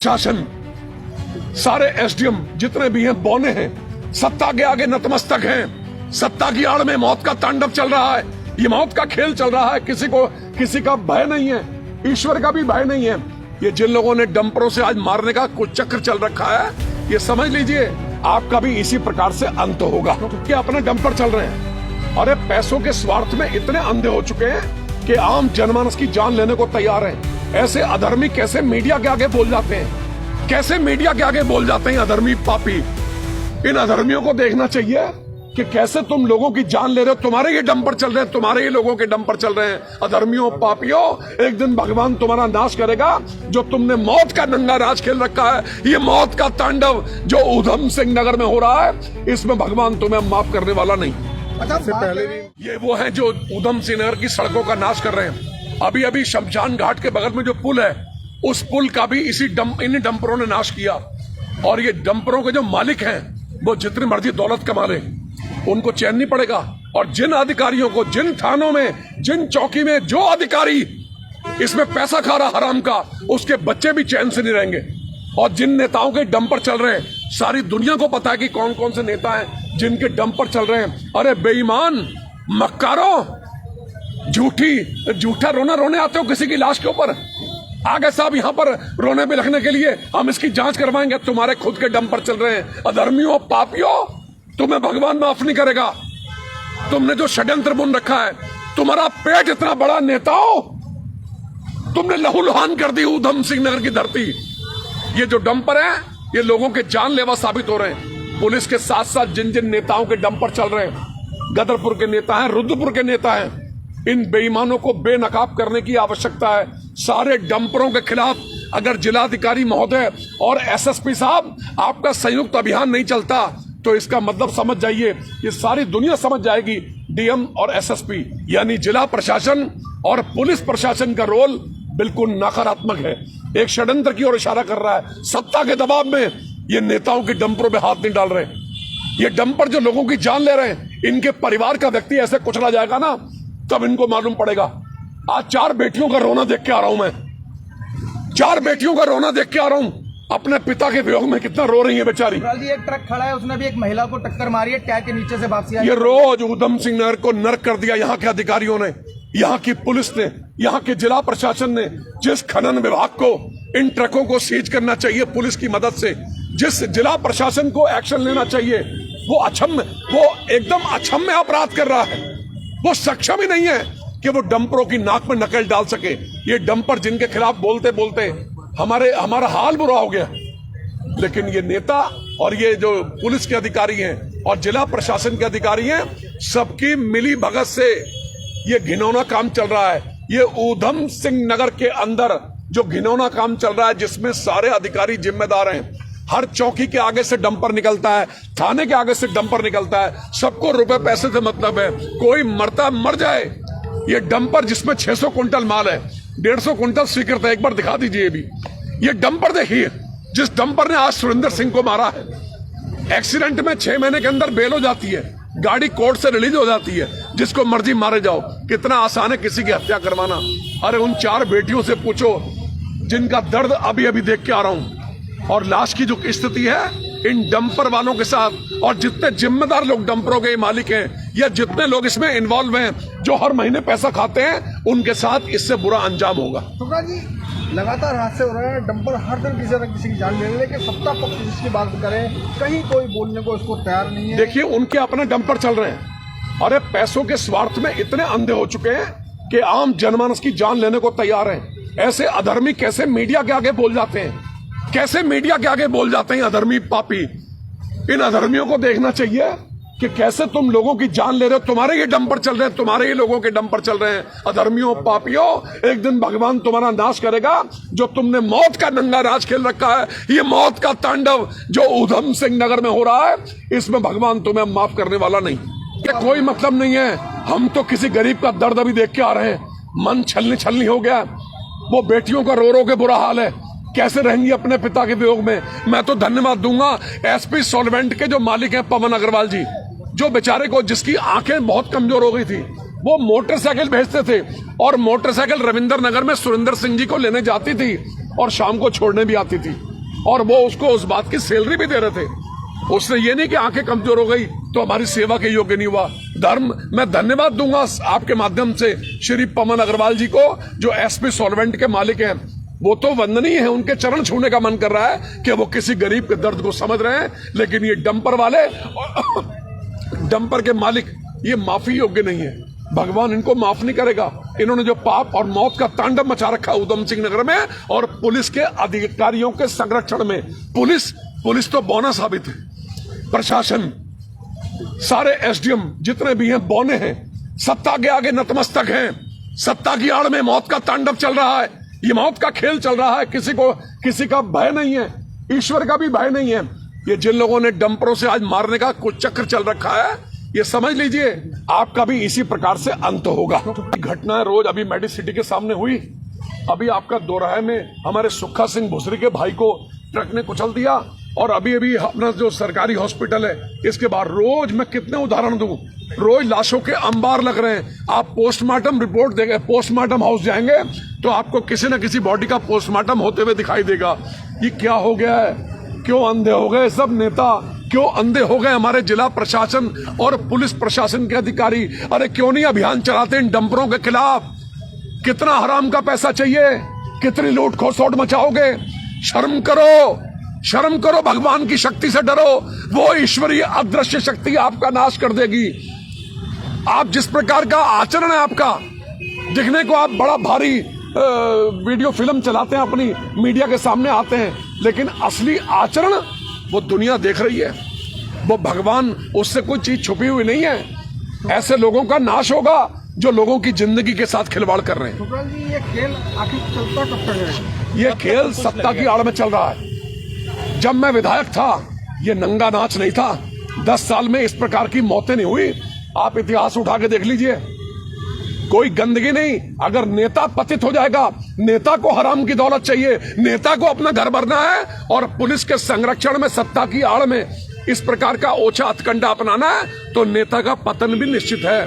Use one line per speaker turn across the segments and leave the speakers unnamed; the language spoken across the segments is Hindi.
शासन सारे एसडीएम जितने भी हैं बौने हैं, सत्ता के आगे नतमस्तक हैं। सत्ता की आड़ में मौत का तांडव चल रहा है, ये मौत का खेल चल रहा है। किसी का भय नहीं है, ईश्वर का भी भय नहीं है। ये जिन लोगों ने डंपरों से आज मारने का कुछ चक्र चल रखा है, ये समझ लीजिए आपका भी इसी प्रकार से अंत होगा। कि अपने डंपर चल रहे हैं, अरे पैसों के स्वार्थ में इतने अंधे हो चुके हैं कि आम जनमानस की जान लेने को तैयार हैं। ऐसे अधर्मी कैसे मीडिया के आगे बोल जाते हैं, कैसे मीडिया के आगे बोल जाते हैं अधर्मी पापी। इन अधर्मियों को देखना चाहिए कि कैसे तुम लोगों की जान ले रहे हो। तुम्हारे ये डंपर चल रहे हैं, तुम्हारे ये लोगों के डंपर चल रहे हैं। अधर्मियों पापियों, एक दिन भगवान तुम्हारा नाश करेगा। जो तुमने मौत का नंगा राज खेल रखा है, ये मौत का तांडव जो ऊधम सिंह नगर में हो रहा है, इसमें भगवान तुम्हें माफ करने वाला नहीं।
अच्छा, पहले भी
ये वो है जो ऊधम सिंह नगर की सड़कों का नाश कर रहे हैं। अभी अभी शमशान घाट के बगल में जो पुल है, उस पुल का भी इन डंपरों ने नाश किया। और ये डंपरों के जो मालिक हैं, वो जितनी मर्जी दौलत कमा ले, उनको चैन नहीं पड़ेगा। और जिन अधिकारियों को, जिन थानों में, जिन चौकी में जो अधिकारी इसमें पैसा खा रहा हराम का, उसके बच्चे भी चैन से नहीं रहेंगे। और जिन नेताओं के डंपर चल रहे हैं, सारी दुनिया को पता है कि कौन कौन से नेता हैं जिनके डंपर चल रहे हैं। अरे बेईमान, मक्कारों, झूठा रोना रोने आते हो किसी की लाश के ऊपर। आगे साहब यहाँ पर रोने पे लगने के लिए हम इसकी जांच करवाएंगे। तुम्हारे खुद के डंपर चल रहे हैं। अधर्मियों पापियों, तुम्हें भगवान माफ नहीं करेगा। तुमने जो षड्यंत्र बुन रखा है, तुम्हारा पेट इतना बड़ा, नेताओं तुमने लहूलुहान कर दी ऊधम सिंह नगर की धरती। ये जो डंपर है, ये लोगों के जानलेवा साबित हो रहे हैं। पुलिस के साथ साथ जिन जिन नेताओं के डंपर चल रहे हैं, गदरपुर के नेता हैं, रुद्रपुर के नेता हैं, इन बेईमानों को बेनकाब करने की आवश्यकता है। सारे डंपरों के खिलाफ अगर जिलाधिकारी महोदय और एसएसपी साहब आपका संयुक्त अभियान नहीं चलता, तो इसका मतलब समझ जाइए, ये सारी दुनिया समझ जाएगी, डीएम और एसएसपी यानी जिला प्रशासन और पुलिस प्रशासन का रोल बिल्कुल नकारात्मक है। एक षड्यंत्र की ओर इशारा कर रहा है। सत्ता के दबाव में ये नेताओं के डंपरों पे हाथ नहीं डाल रहे। ये डंपर जो लोगों की जान ले रहे हैं, इनके परिवार का व्यक्ति ऐसे कुचला जाएगा ना, तब इनको मालूम पड़ेगा। आज 4 बेटियों का रोना देख के आ रहा हूं मैं, 4 बेटियों का रोना देख के आ रहा हूं। अपने पिता के वियोग में कितना रो रही है बेचारी।
जी, एक ट्रक खड़ा है, उसने भी एक महिला को टक्कर मारी है, टायर के नीचे से वापसी आई।
ये रोज ऊधम सिंह नगर को नर्क कर दिया। यहाँ के अधिकारियों ने, यहाँ की पुलिस ने, यहाँ के जिला प्रशासन ने। जिस खनन विभाग को इन ट्रकों को सीज करना चाहिए पुलिस की मदद से, जिस जिला प्रशासन को एक्शन लेना चाहिए, वो एकदम अक्षम्य अपराध कर रहा है। वो सक्षम ही नहीं है कि वो डंपरों की नाक में नकल डाल सके। ये डंपर जिनके खिलाफ बोलते बोलते हमारा हाल बुरा हो गया। लेकिन ये नेता और ये जो पुलिस के अधिकारी हैं और जिला प्रशासन के अधिकारी हैं, सबकी मिली भगत से ये घिनौना काम चल रहा है। ये ऊधम सिंह नगर के अंदर जो घिनौना काम चल रहा है, जिसमें सारे अधिकारी जिम्मेदार हैं। हर चौकी के आगे से डंपर निकलता है, थाने के आगे से डंपर निकलता है। सबको रुपए पैसे से मतलब है, कोई मरता मर जाए। ये डंपर जिसमें 600 क्विंटल माल है, 150 क्विंटल स्वीकृत है। एक बार दिखा दीजिए भी ये डंपर देखिए, जिस डंपर ने आज सुरेंद्र सिंह को मारा है। एक्सीडेंट में 6 महीने के अंदर बेल हो जाती है, गाड़ी कोर्ट से रिलीज हो जाती है, जिसको मर्जी मारे जाओ। कितना आसान है किसी की हत्या करवाना। अरे उन 4 बेटियों से पूछो जिनका दर्द अभी अभी देख के आ रहा हूं। और लाश की जो स्थिति है इन डंपर वालों के साथ, और जितने जिम्मेदार लोग डंपरों के मालिक हैं या जितने लोग इसमें इन्वॉल्व हैं, जो हर महीने पैसा खाते हैं, उनके साथ इससे बुरा अंजाम होगा।
तो जी, लगातार हादसे हो रहे हैं, डंपर हर दिन किसी न किसी की जान ले रहे हैं, लेकिन सत्ता पक्ष जिसकी बात करें, कहीं कोई बोलने को इसको तैयार नहीं है।
देखिए, उनके अपने डंपर चल रहे हैं। अरे पैसों के स्वार्थ में इतने अंधे हो चुके हैं कि आम जनमानस की जान लेने को तैयार हैं। ऐसे अधर्मी कैसे मीडिया के आगे बोल जाते हैं, कैसे मीडिया के आगे बोल जाते हैं अधर्मी पापी। इन अधर्मियों को देखना चाहिए कि कैसे तुम लोगों की जान ले रहे हो। तुम्हारे ये डंपर चल रहे हैं, तुम्हारे ये लोगों के डंपर चल रहे हैं। अधर्मियों पापियों, एक दिन भगवान तुम्हारा नाश करेगा। जो तुमने मौत का नंगा राज खेल रखा है, ये मौत का तांडव जो ऊधम सिंह नगर में हो रहा है, इसमें भगवान तुम्हें माफ करने वाला नहीं। कोई मतलब नहीं है। हम तो किसी गरीब का दर्द अभी देख के आ रहे हैं, मन छलनी हो गया। वो बेटियों का रो के बुरा हाल है, कैसे रहेंगी अपने पिता के वियोग में। मैं तो धन्यवाद दूंगा एसपी सॉल्वेंट के जो मालिक हैं पवन अग्रवाल जी, जो बेचारे को, जिसकी आंखें बहुत कमजोर हो गई थी, वो मोटरसाइकिल भेजते थे और मोटरसाइकिल रविंद्र नगर में सुरेंद्र सिंह जी को लेने जाती थी और शाम को छोड़ने भी आती थी। और वो उसको उस बात की सैलरी भी दे रहे थे। उसने ये नहीं कि आंखें कमजोर हो गई तो हमारी सेवा के योग्य नहीं हुआ। धर्म, मैं धन्यवाद दूंगा आपके माध्यम से श्री पवन अग्रवाल जी को, जो एसपी सॉल्वेंट के मालिक हैं। वो तो वंदनीय है, उनके चरण छूने का मन कर रहा है कि वो किसी गरीब के दर्द को समझ रहे हैं। लेकिन ये डंपर वाले डंपर के मालिक ये माफी योग्य नहीं है। भगवान इनको माफ नहीं करेगा। इन्होंने जो पाप और मौत का तांडव मचा रखा उधम सिंह नगर में और पुलिस के अधिकारियों के संरक्षण में। पुलिस तो बौना साबित है। प्रशासन, सारे एसडीएम जितने भी हैं बौने हैं, सत्ता के आगे नतमस्तक हैं। सत्ता की आड़ में मौत का तांडव चल रहा है, ये मौत का खेल चल रहा है। किसी का भय नहीं है, ईश्वर का भी भय नहीं है। ये जिन लोगों ने डंपरों से आज मारने का कुछ चक्र चल रखा है, ये समझ लीजिए आपका भी इसी प्रकार से अंत होगा। घटना रोज अभी मेडिसिटी के सामने हुई। अभी आपका दोराहे में हमारे सुक्खा सिंह भुसरी के भाई को ट्रक ने कुचल दिया। और अभी अपना जो सरकारी हॉस्पिटल है, इसके बाहर रोज मैं कितने उदाहरण दूं, रोज लाशों के अंबार लग रहे हैं। आप पोस्टमार्टम रिपोर्ट देंगे, पोस्टमार्टम हाउस जाएंगे तो आपको किसी न किसी बॉडी का पोस्टमार्टम होते हुए दिखाई देगा। ये क्या हो गया है? क्यों अंधे हो गए सब नेता? क्यों अंधे हो गए हमारे जिला प्रशासन और पुलिस प्रशासन के अधिकारी? अरे क्यों नहीं अभियान चलाते इन डंपरों के खिलाफ? कितना हराम का पैसा चाहिए? कितनी लूट खसोट मचाओगे? शर्म करो, शर्म करो, भगवान की शक्ति से डरो। वो ईश्वरीय अदृश्य शक्ति आपका नाश कर देगी। आप जिस प्रकार का आचरण है आपका, दिखने को आप बड़ा भारी वीडियो फिल्म चलाते हैं, अपनी मीडिया के सामने आते हैं, लेकिन असली आचरण वो दुनिया देख रही है। वो भगवान, उससे कोई चीज छुपी हुई नहीं है। ऐसे लोगों का नाश होगा जो लोगों की जिंदगी के साथ खिलवाड़ कर रहे हैं।
सुब्रत जी, ये खेल आखिर चलता कब तक है?
ये खेल सत्ता की आड़ में चल रहा है। जब मैं विधायक था ये नंगा नाच नहीं था। 10 साल में इस प्रकार की मौतें नहीं हुई। आप इतिहास उठा के देख लीजिए, कोई गंदगी नहीं। अगर नेता पतित हो जाएगा, नेता को हराम की दौलत चाहिए, नेता को अपना घर भरना है और पुलिस के संरक्षण में सत्ता की आड़ में इस प्रकार का ओछा हथकंडा अपनाना है, तो नेता का पतन भी निश्चित है।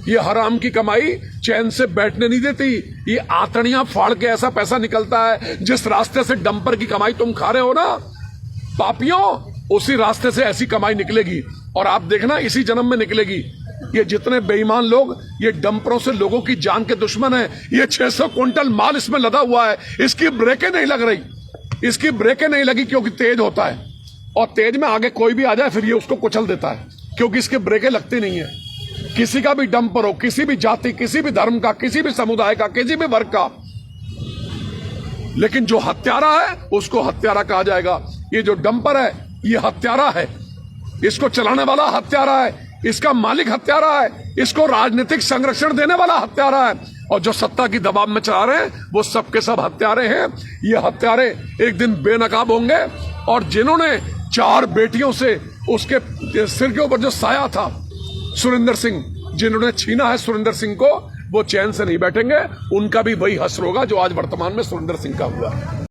ये हराम की कमाई चैन से बैठने नहीं देती। ये आतड़ियां फाड़ के ऐसा पैसा निकलता है। जिस रास्ते से डंपर की कमाई तुम खा रहे हो ना पापियों, उसी रास्ते से ऐसी कमाई निकलेगी। और आप देखना इसी जन्म में निकलेगी। ये जितने बेईमान लोग ये डंपरों से लोगों की जान के दुश्मन है। ये 600 क्विंटल माल इसमें लदा हुआ है, इसकी ब्रेकें नहीं लग रही। इसकी ब्रेकें नहीं लगी क्योंकि तेज होता है, और तेज में आगे कोई भी आ जाए फिर ये उसको कुचल देता है, क्योंकि इसके ब्रेकें लगती नहीं है। किसी का भी डंपर हो, किसी भी जाति, किसी भी धर्म का, किसी भी समुदाय का, किसी भी वर्ग का, लेकिन जो हत्यारा है उसको हत्यारा कहा जाएगा। ये जो डंपर है ये हत्यारा है, इसको चलाने वाला हत्यारा है, इसका मालिक हत्यारा है, इसको राजनीतिक संरक्षण देने वाला हत्यारा है, और जो सत्ता की दबाव में चला रहे हैं वो सबके सब हत्यारे हैं। ये हत्यारे एक दिन बेनकाब होंगे। और जिन्होंने 4 बेटियों से उसके सिर के ऊपर जो साया था सुरेंद्र सिंह, जिन्होंने छीना है सुरेंद्र सिंह को, वो चैन से नहीं बैठेंगे। उनका भी वही हश्र होगा जो आज वर्तमान में सुरेंद्र सिंह का हुआ है।